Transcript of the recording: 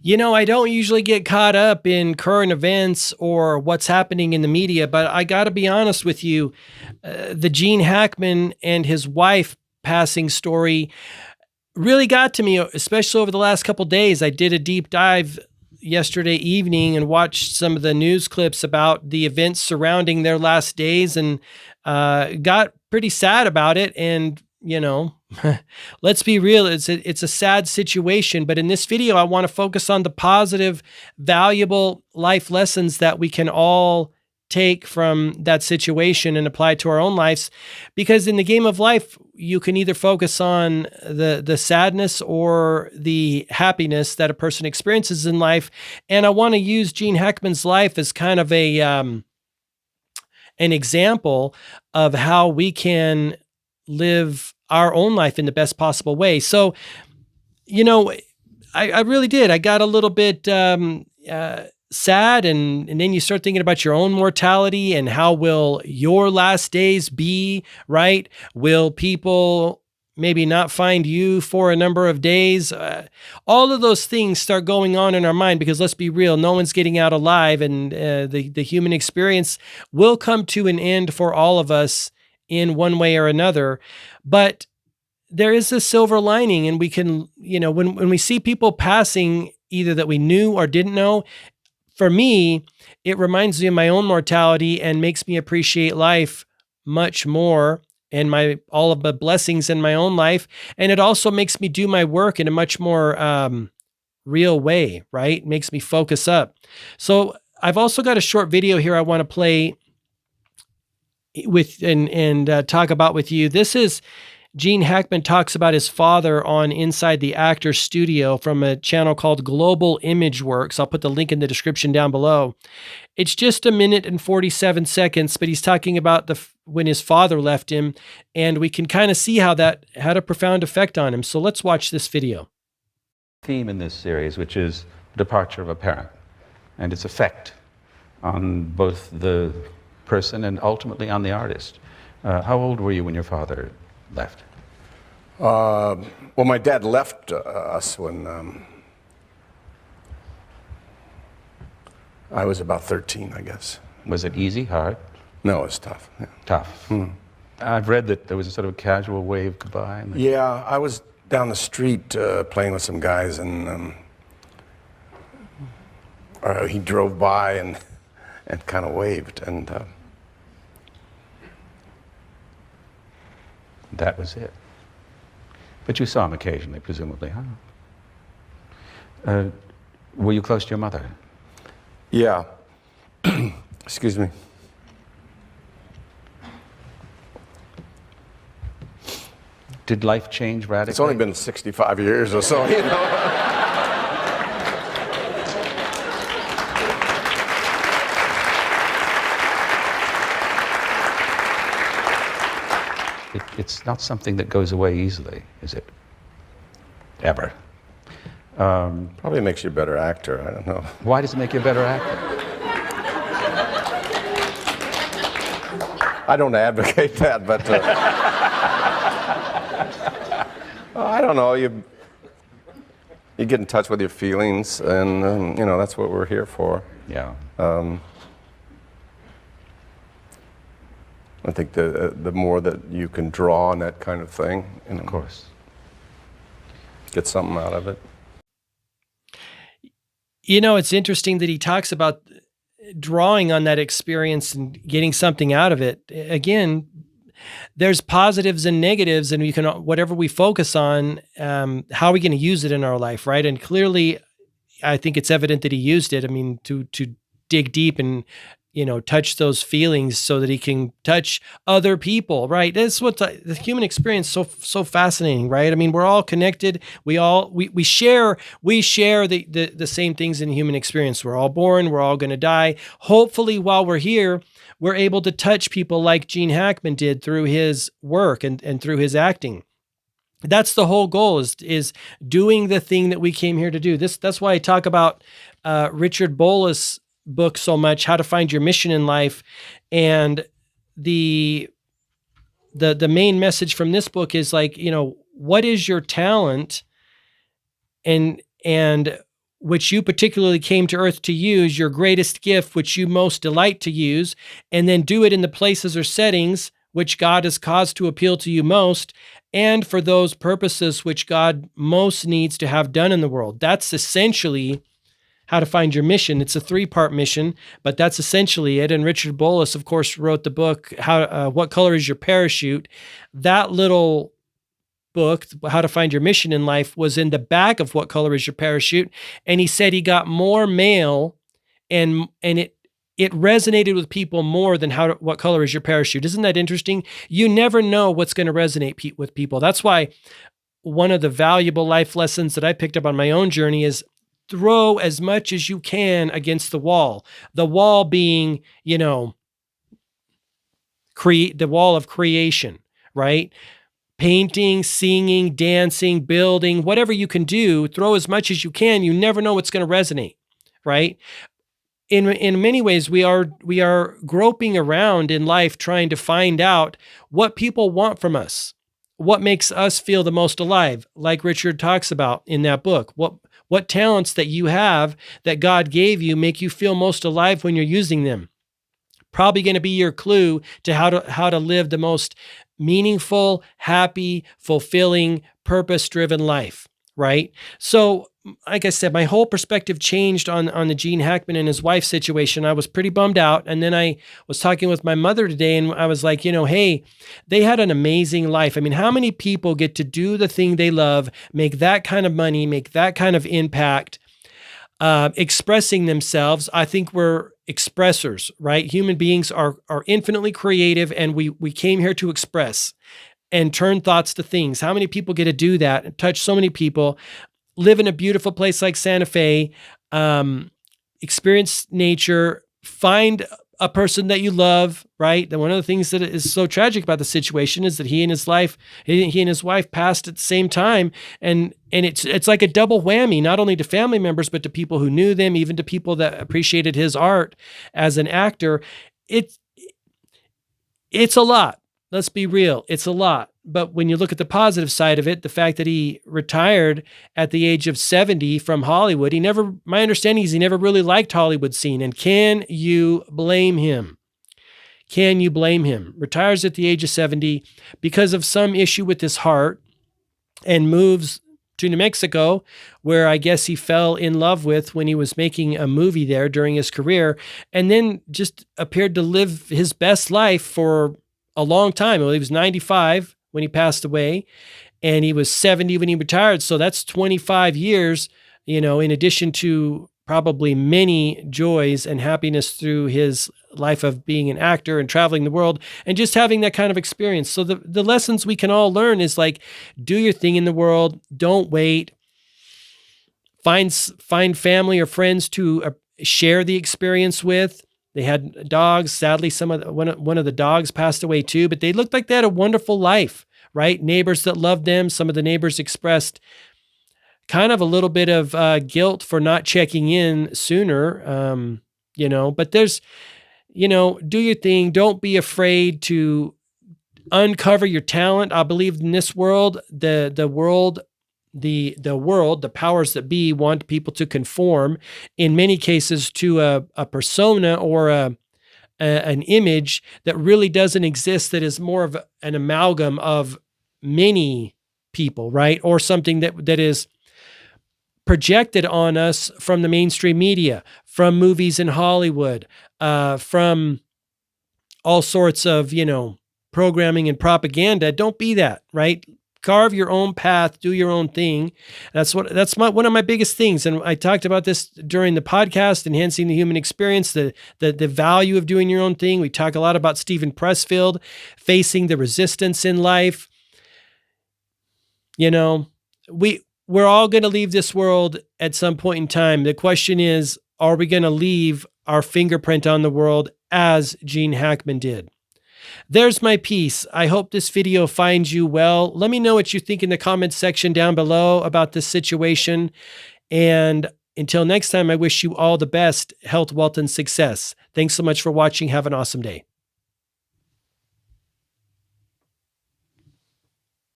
I don't usually get caught up in current events or what's happening in the media, but I got to be honest with you. The Gene Hackman and his wife passing story really got to me, especially over the last couple days. I did a deep dive yesterday evening and watched some of the news clips about the events surrounding their last days and got pretty sad about it. And, let's be real, it's a sad situation. But in this video, I want to focus on the positive, valuable life lessons that we can all take from that situation and apply to our own lives. Because in the game of life, you can either focus on the sadness or the happiness that a person experiences in life. And I want to use Gene Hackman's life as kind of an example of how we can live our own life in the best possible way. So, I really did. I got a little bit sad, and then you start thinking about your own mortality and how will your last days be, right? Will people maybe not find you for a number of days? All of those things start going on in our mind, because let's be real, no one's getting out alive, and the human experience will come to an end for all of us in one way or another. But there is a silver lining, and we can, when we see people passing, either that we knew or didn't know, for me, it reminds me of my own mortality and makes me appreciate life much more, and all of the blessings in my own life. And it also makes me do my work in a much more real way, right? It makes me focus up. So I've also got a short video here I want to play with and talk about with you. This is Gene Hackman talks about his father on Inside the Actor Studio from a channel called Global Image Works. I'll put the link in the description down below. It's just 1 minute and 47 seconds, but he's talking about when his father left him, and we can kind of see how that had a profound effect on him. So let's watch this video. Theme in this series, which is the departure of a parent and its effect on both the person and ultimately on the artist. How old were you when your father left? Well, my dad left us when I was about 13, I guess. Was it easy, hard? No, it was tough. Yeah. Tough. I've read that there was a sort of casual wave goodbye. Yeah, I was down the street playing with some guys, and he drove by and kind of waved, and that was it. But you saw him occasionally, presumably, huh? Were you close to your mother? Yeah. Excuse me. Did life change radically? It's only been 65 years or so, It's not something that goes away easily, is it? Ever. Probably makes you a better actor, I don't know. Why does it make you a better actor? I don't advocate that, but I don't know. You get in touch with your feelings, and that's what we're here for. Yeah. I think the more that you can draw on that kind of thing, Of course. Get something out of it. It's interesting that he talks about drawing on that experience and getting something out of it. Again, there's positives and negatives, and whatever we focus on, how are we going to use it in our life, right? And clearly, I think it's evident that he used it. I mean, to dig deep and touch those feelings so that he can touch other people, right? That's what the human experience so fascinating, right? I mean, we're all connected. We share the same things in the human experience. We're all born. We're all going to die. Hopefully, while we're here, we're able to touch people like Gene Hackman did through his work and through his acting. That's the whole goal, is doing the thing that we came here to do. That's why I talk about Richard Bolus' book so much, How to Find Your Mission in Life. And the main message from this book is like, what is your talent, and which you particularly came to earth to use, your greatest gift, which you most delight to use, and then do it in the places or settings which God has caused to appeal to you most, and for those purposes which God most needs to have done in the world. That's essentially how to find your mission. It's a 3-part mission, but that's essentially it. And Richard Bolus, of course, wrote the book, What Color is Your Parachute? That little book, How to Find Your Mission in Life, was in the back of What Color is Your Parachute. And he said he got more mail and it resonated with people more than What Color is Your Parachute. Isn't that interesting? You never know what's going to resonate with people. That's why one of the valuable life lessons that I picked up on my own journey is throw as much as you can against the wall. The wall being, the wall of creation, right? Painting, singing, dancing, building, whatever you can do, throw as much as you can. You never know what's going to resonate, right? In many ways, we are groping around in life trying to find out what people want from us, what makes us feel the most alive, like Richard talks about in that book. What talents that you have that God gave you make you feel most alive when you're using them. Probably going to be your clue to how to live the most meaningful, happy, fulfilling, purpose-driven life, right? So, like I said, my whole perspective changed on the Gene Hackman and his wife situation. I was pretty bummed out. And then I was talking with my mother today and I was like, hey, they had an amazing life. I mean, how many people get to do the thing they love, make that kind of money, make that kind of impact, expressing themselves? I think we're expressors, right? Human beings are infinitely creative, and we came here to express and turn thoughts to things. How many people get to do that and touch so many people, live in a beautiful place like Santa Fe, experience nature, find a person that you love, right? And one of the things that is so tragic about the situation is that he and his wife passed at the same time. And it's like a double whammy, not only to family members, but to people who knew them, even to people that appreciated his art as an actor. It's a lot. Let's be real. It's a lot. But when you look at the positive side of it, the fact that he retired at the age of 70 from Hollywood, my understanding is he never really liked Hollywood scene. And can you blame him? Can you blame him? Retires at the age of 70 because of some issue with his heart and moves to New Mexico, where I guess he fell in love with when he was making a movie there during his career, and then just appeared to live his best life for a long time. Well, he was 95 when he passed away, and he was 70 when he retired. So that's 25 years, in addition to probably many joys and happiness through his life of being an actor and traveling the world and just having that kind of experience. So the lessons we can all learn is like, do your thing in the world. Don't wait. Find family or friends to share the experience with. They had dogs. Sadly, one of the dogs passed away too, but they looked like they had a wonderful life, right? Neighbors that loved them. Some of the neighbors expressed kind of a little bit of guilt for not checking in sooner, but there's, do your thing. Don't be afraid to uncover your talent. I believe in this world, the world, the powers that be want people to conform in many cases to a persona or an image that really doesn't exist, that is more of an amalgam of many people, right? Or something that is projected on us from the mainstream media, from movies in Hollywood, from all sorts of, programming and propaganda. Don't be that, right? Carve your own path, do your own thing. One of my biggest things. And I talked about this during the podcast, Enhancing the Human Experience, the value of doing your own thing. We talk a lot about Stephen Pressfield, facing the resistance in life. We're all going to leave this world at some point in time. The question is, are we going to leave our fingerprint on the world as Gene Hackman did? There's my piece. I hope this video finds you well. Let me know what you think in the comments section down below about this situation. And until next time, I wish you all the best health, wealth, and success. Thanks so much for watching. Have an awesome day.